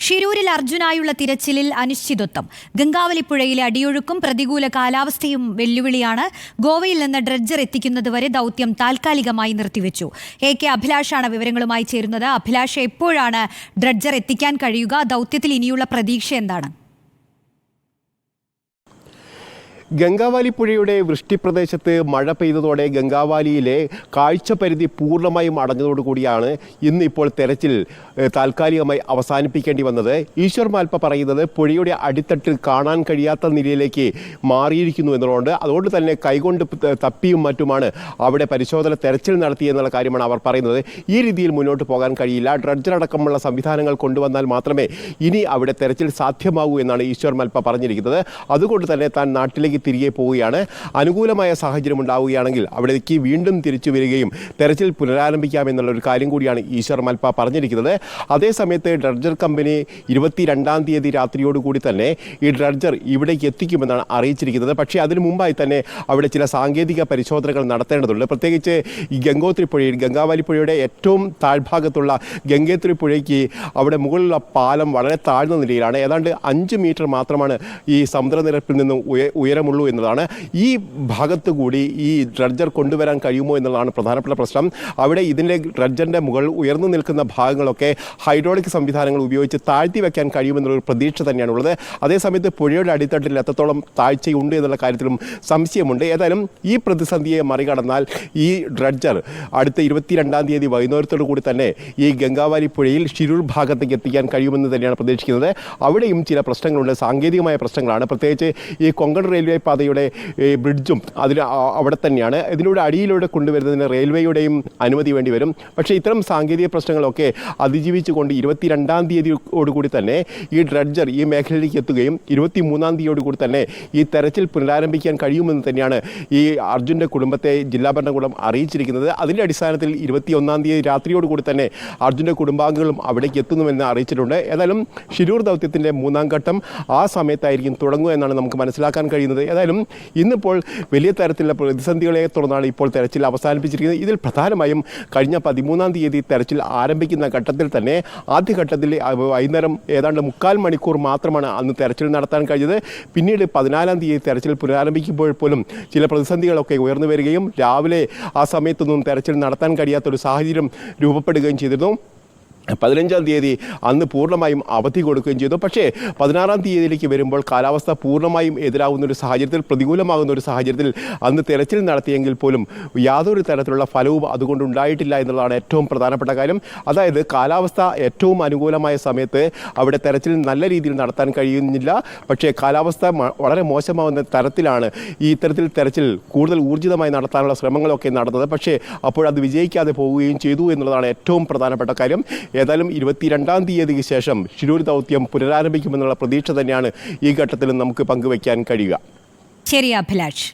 ഷിരൂരിൽ അർജുനായുള്ള തിരച്ചിലിൽ അനിശ്ചിതത്വം. ഗംഗാവലിപ്പുഴയിലെ അടിയൊഴുക്കും പ്രതികൂല കാലാവസ്ഥയും വെല്ലുവിളിയാണ്. ഗോവയിൽ നിന്ന് ഡ്രഡ്ജർ എത്തിക്കുന്നതുവരെ ദൗത്യം താൽക്കാലികമായി നിർത്തിവെച്ചു. കെ അഭിലാഷാണ് വിവരങ്ങളുമായി ചേരുന്നത്. അഭിലാഷ്, എപ്പോഴാണ് ഡ്രഡ്ജർ എത്തിക്കാൻ കഴിയുക? ദൗത്യത്തിൽ ഇനിയുള്ള പ്രതീക്ഷ എന്താണ്? ഗംഗാവാലി പുഴയുടെ വൃഷ്ടിപ്രദേശത്ത് മഴ പെയ്തതോടെ ഗംഗാവാലിയിലെ കാഴ്ചപരിധി പൂർണ്ണമായും അടഞ്ഞതോടുകൂടിയാണ് ഇന്നിപ്പോൾ തെരച്ചിൽ താൽക്കാലികമായി അവസാനിപ്പിക്കേണ്ടി വന്നത്. ഈശ്വർ മാൽപ്പ പറയുന്നത് പുഴയുടെ അടിത്തട്ടിൽ കാണാൻ കഴിയാത്ത നിലയിലേക്ക് മാറിയിരിക്കുന്നു എന്നുള്ളതുകൊണ്ട് അതുകൊണ്ട് തന്നെ കൈകൊണ്ട് തപ്പിയും മറ്റുമാണ് അവിടെ പരിശോധന തെരച്ചിൽ നടത്തിയെന്നുള്ള കാര്യമാണ് അവർ പറയുന്നത്. ഈ രീതിയിൽ മുന്നോട്ട് പോകാൻ കഴിയില്ല. ഡ്രഡ്ജറടക്കമുള്ള സംവിധാനങ്ങൾ കൊണ്ടുവന്നാൽ മാത്രമേ ഇനി അവിടെ തെരച്ചിൽ സാധ്യമാകൂ എന്നാണ് ഈശ്വർ മാൽപ്പ പറഞ്ഞിരിക്കുന്നത്. അതുകൊണ്ട് തന്നെ താൻ നാട്ടിലേക്ക് തിരികെ പോവുകയാണ്. അനുകൂലമായ സാഹചര്യം ഉണ്ടാവുകയാണെങ്കിൽ അവിടേക്ക് വീണ്ടും തിരിച്ചു വരികയും തെരച്ചിൽ പുനരാരംഭിക്കാമെന്നുള്ള ഒരു കാര്യം കൂടിയാണ് ഈശ്വർ മൽപ്പ പറഞ്ഞിരിക്കുന്നത്. അതേസമയത്ത് ഡ്രഡ്ജർ കമ്പനി 22-ാം തീയതി രാത്രിയോടുകൂടി തന്നെ ഈ ഡ്രഡ്ജർ ഇവിടേക്ക് എത്തിക്കുമെന്നാണ് അറിയിച്ചിരിക്കുന്നത്. പക്ഷേ അതിനു മുമ്പായി തന്നെ അവിടെ ചില സാങ്കേതിക പരിശോധനകൾ നടത്തേണ്ടതുണ്ട്. പ്രത്യേകിച്ച് ഈ ഗംഗോത്രി പുഴയിൽ, ഗംഗാവാലി പുഴയുടെ ഏറ്റവും താഴ്ഭാഗത്തുള്ള ഗംഗോത്രി പുഴയ്ക്ക് അവിടെ മുകളിലുള്ള പാലം വളരെ താഴ്ന്ന നിലയിലാണ്. ഏതാണ്ട് 5 മീറ്റർ മാത്രമാണ് ഈ സമുദ്രനിരപ്പിൽ നിന്നും ഉയരമുള്ളൂ എന്നതാണ്. ഈ ഭാഗത്ത് കൂടി ഈ ഡ്രഡ്ജർ കൊണ്ടുവരാൻ കഴിയുമോ എന്നുള്ളതാണ് പ്രധാനപ്പെട്ട പ്രശ്നം. അവിടെ ഇതിൻ്റെ ഡ്രഡ്ജറിൻ്റെ മുകളിൽ ഉയർന്നു നിൽക്കുന്ന ഭാഗങ്ങളൊക്കെ ഹൈഡ്രോളിക് സംവിധാനങ്ങൾ ഉപയോഗിച്ച് താഴ്ത്തി വയ്ക്കാൻ കഴിയുമെന്നുള്ളൊരു പ്രതീക്ഷ തന്നെയാണുള്ളത്. അതേസമയത്ത് പുഴയുടെ അടിത്തട്ടിൽ എത്രത്തോളം താഴ്ചയുണ്ട് എന്നുള്ള കാര്യത്തിലും സംശയമുണ്ട്. ഏതായാലും ഈ പ്രതിസന്ധിയെ മറികടന്നാൽ ഈ ഡ്രഡ്ജർ അടുത്ത 22-ാം തീയതി വൈകുന്നേരത്തോടു കൂടി തന്നെ ഈ ഗംഗാവാലി പുഴയിൽ ഷിരൂർ ഭാഗത്തേക്ക് എത്തിക്കാൻ കഴിയുമെന്ന് തന്നെയാണ് പ്രതീക്ഷിക്കുന്നത്. അവിടെയും ചില പ്രശ്നങ്ങളുണ്ട്, സാങ്കേതികമായ പ്രശ്നങ്ങളാണ്. പ്രത്യേകിച്ച് ഈ കൊങ്കൺ റെയിൽവേ പാതയുടെ ബ്രിഡ്ജും അവിടെ തന്നെയാണ്. ഇതിലൂടെ അടിയിലൂടെ കൊണ്ടുവരുന്നതിന് റെയിൽവേയുടെയും അനുമതി വേണ്ടി വരും. പക്ഷേ ഇത്തരം സാങ്കേതിക പ്രശ്നങ്ങളൊക്കെ അതിജീവിച്ചുകൊണ്ട് 22-ാം തീയതിയോടുകൂടി തന്നെ ഈ ഡ്രഡ്ജർ ഈ മേഖലയിലേക്ക് എത്തുകയും 23-ാം തീയതിയോടുകൂടി തന്നെ ഈ തെരച്ചിൽ പുനരാരംഭിക്കാൻ കഴിയുമെന്ന് തന്നെയാണ് ഈ അർജുൻ്റെ കുടുംബത്തെ ജില്ലാ ഭരണകൂടം അറിയിച്ചിരിക്കുന്നത്. അതിൻ്റെ അടിസ്ഥാനത്തിൽ 21-ാം തീയതി രാത്രിയോടുകൂടി തന്നെ അർജുൻ്റെ കുടുംബാംഗങ്ങളും അവിടേക്ക് എത്തുന്നുവെന്ന് അറിയിച്ചിട്ടുണ്ട്. ഏതായാലും ഷിരൂർ ദൗത്യത്തിൻ്റെ 3-ാം ഘട്ടം ആ സമയത്തായിരിക്കും തുടങ്ങുക എന്നാണ് നമുക്ക് മനസ്സിലാക്കാൻ കഴിയുന്നത്. ഏതായാലും ഇന്നിപ്പോൾ വലിയ തരത്തിലുള്ള പ്രതിസന്ധികളെ തുടർന്നാണ് ഇപ്പോൾ തെരച്ചിൽ അവസാനിപ്പിച്ചിരിക്കുന്നത്. ഇതിൽ പ്രധാനമായും കഴിഞ്ഞ 13-ാം തീയതി തെരച്ചിൽ ആരംഭിക്കുന്ന ഘട്ടത്തിൽ തന്നെ ആദ്യഘട്ടത്തിൽ വൈകുന്നേരം ഏതാണ്ട് 3/4 മണിക്കൂർ മാത്രമാണ് അന്ന് തെരച്ചിൽ നടത്താൻ കഴിഞ്ഞത്. പിന്നീട് 14-ാം തീയതി തെരച്ചിൽ പുനരാരംഭിക്കുമ്പോൾ പോലും ചില പ്രതിസന്ധികളൊക്കെ ഉയർന്നു വരികയും രാവിലെ ആ സമയത്തൊന്നും തെരച്ചിൽ നടത്താൻ കഴിയാത്തൊരു സാഹചര്യം രൂപപ്പെടുകയും ചെയ്തിരുന്നു. 15-ാം തീയതി അന്ന് പൂർണ്ണമായും അവധി കൊടുക്കുകയും ചെയ്തു. പക്ഷേ 16-ാം തീയതിയിലേക്ക് വരുമ്പോൾ കാലാവസ്ഥ പൂർണ്ണമായും എതിരാകുന്ന ഒരു സാഹചര്യത്തിൽ, പ്രതികൂലമാകുന്ന ഒരു സാഹചര്യത്തിൽ അന്ന് തെരച്ചിൽ നടത്തിയെങ്കിൽ പോലും യാതൊരു തരത്തിലുള്ള ഫലവും അതുകൊണ്ട് ഉണ്ടായിട്ടില്ല എന്നുള്ളതാണ് ഏറ്റവും പ്രധാനപ്പെട്ട കാര്യം. അതായത് കാലാവസ്ഥ ഏറ്റവും അനുകൂലമായ സമയത്ത് അവിടെ തെരച്ചിൽ നല്ല രീതിയിൽ നടത്താൻ കഴിയുന്നില്ല. പക്ഷേ കാലാവസ്ഥ വളരെ മോശമാകുന്ന തരത്തിലാണ് ഈ ഇത്തരത്തിൽ തെരച്ചിൽ കൂടുതൽ ഊർജിതമായി നടത്താനുള്ള ശ്രമങ്ങളൊക്കെ നടന്നത്. പക്ഷേ അപ്പോഴത് വിജയിക്കാതെ പോവുകയും ചെയ്തു എന്നുള്ളതാണ് ഏറ്റവും പ്രധാനപ്പെട്ട കാര്യം. ഏതായാലും 22-ാം തീയതിക്ക് ശേഷം ഷിരൂർ ദൗത്യം പുനരാരംഭിക്കുമെന്നുള്ള പ്രതീക്ഷ തന്നെയാണ് ഈ ഘട്ടത്തിൽ നമുക്ക് പങ്കുവയ്ക്കാൻ കഴിയുക. ശരി അഭിലാഷ്.